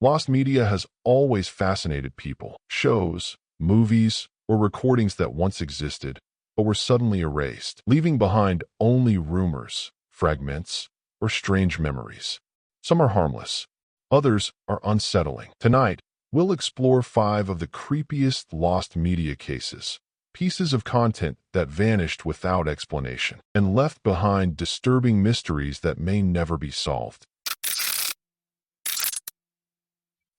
Lost media has always fascinated people. Shows, movies, or recordings that once existed, but were suddenly erased, leaving behind only rumors, fragments, or strange memories. Some are harmless. Others are unsettling. Tonight, we'll explore 5 of the creepiest lost media cases, pieces of content that vanished without explanation, and left behind disturbing mysteries that may never be solved.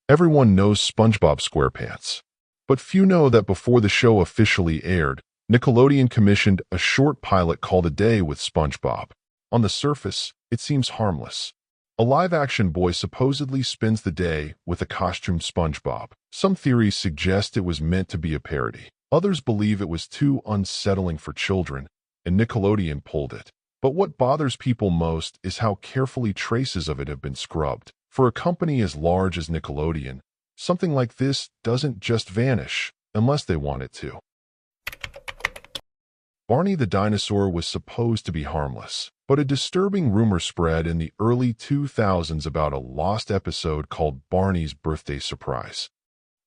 Everyone knows SpongeBob SquarePants, but few know that before the show officially aired, Nickelodeon commissioned a short pilot called A Day with SpongeBob. On the surface, it seems harmless. A live-action boy supposedly spends the day with a costumed SpongeBob. Some theories suggest it was meant to be a parody. Others believe it was too unsettling for children, and Nickelodeon pulled it. But what bothers people most is how carefully traces of it have been scrubbed. For a company as large as Nickelodeon, something like this doesn't just vanish unless they want it to. Barney the dinosaur was supposed to be harmless, but a disturbing rumor spread in the early 2000s about a lost episode called Barney's Birthday Surprise.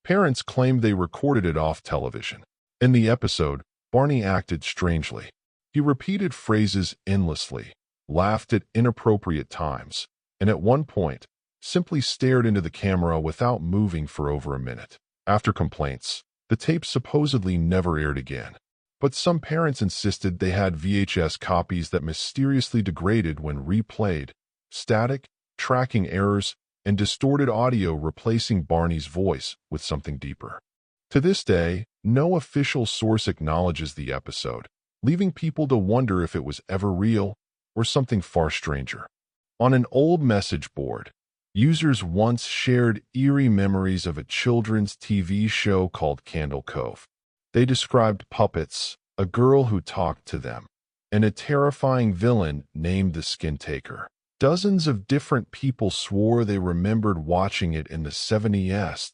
Parents claimed they recorded it off television. In the episode, Barney acted strangely. He repeated phrases endlessly, laughed at inappropriate times, and at one point, simply stared into the camera without moving for over a minute. After complaints, the tape supposedly never aired again. But some parents insisted they had VHS copies that mysteriously degraded when replayed, static, tracking errors, and distorted audio replacing Barney's voice with something deeper. To this day, no official source acknowledges the episode, leaving people to wonder if it was ever real or something far stranger. On an old message board, users once shared eerie memories of a children's TV show called Candle Cove. They described puppets, a girl who talked to them, and a terrifying villain named the Skin Taker. Dozens of different people swore they remembered watching it in the 70s,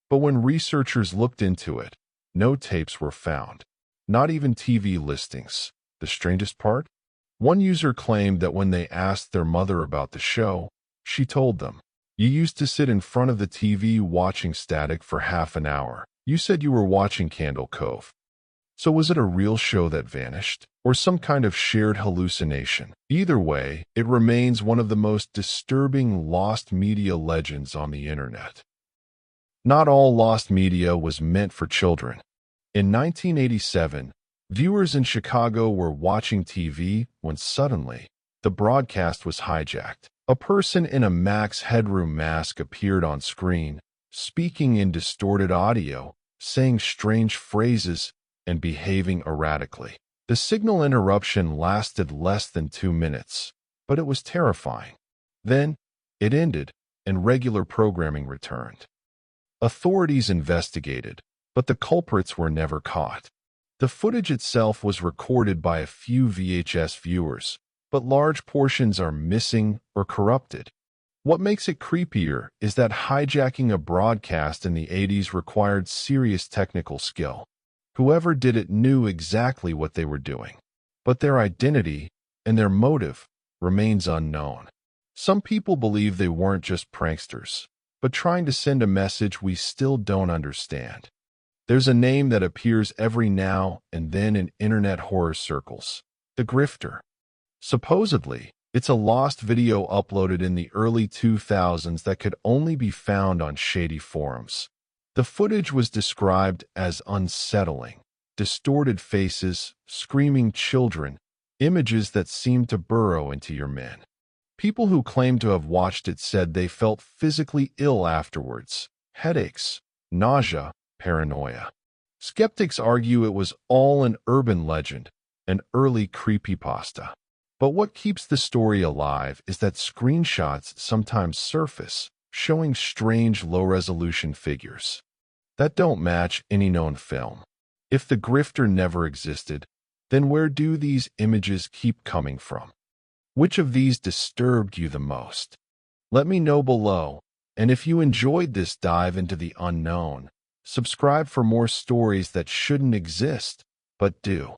but when researchers looked into it, no tapes were found, not even TV listings. The strangest part? One user claimed that when they asked their mother about the show, she told them, "You used to sit in front of the TV watching static for half an hour. You said you were watching Candle Cove." So was it a real show that vanished, or some kind of shared hallucination? Either way, it remains one of the most disturbing lost media legends on the internet. Not all lost media was meant for children. In 1987, viewers in Chicago were watching TV when suddenly, the broadcast was hijacked. A person in a Max Headroom mask appeared on screen, speaking in distorted audio, saying strange phrases, and behaving erratically. The signal interruption lasted less than 2 minutes, but it was terrifying. Then, it ended, and regular programming returned. Authorities investigated, but the culprits were never caught. The footage itself was recorded by a few VHS viewers, but large portions are missing or corrupted. What makes it creepier is that hijacking a broadcast in the 80s required serious technical skill. Whoever did it knew exactly what they were doing, but their identity and their motive remains unknown. Some people believe they weren't just pranksters, but trying to send a message we still don't understand. There's a name that appears every now and then in internet horror circles: the grifter. Supposedly, it's a lost video uploaded in the early 2000s that could only be found on shady forums. The footage was described as unsettling: distorted faces, screaming children, images that seemed to burrow into your mind. People who claimed to have watched it said they felt physically ill afterwards: headaches, nausea, paranoia. Skeptics argue it was all an urban legend, an early creepypasta. But what keeps the story alive is that screenshots sometimes surface, showing strange low-resolution figures that don't match any known film. If the grifter never existed, then where do these images keep coming from? Which of these disturbed you the most? Let me know below, and if you enjoyed this dive into the unknown, subscribe for more stories that shouldn't exist, but do.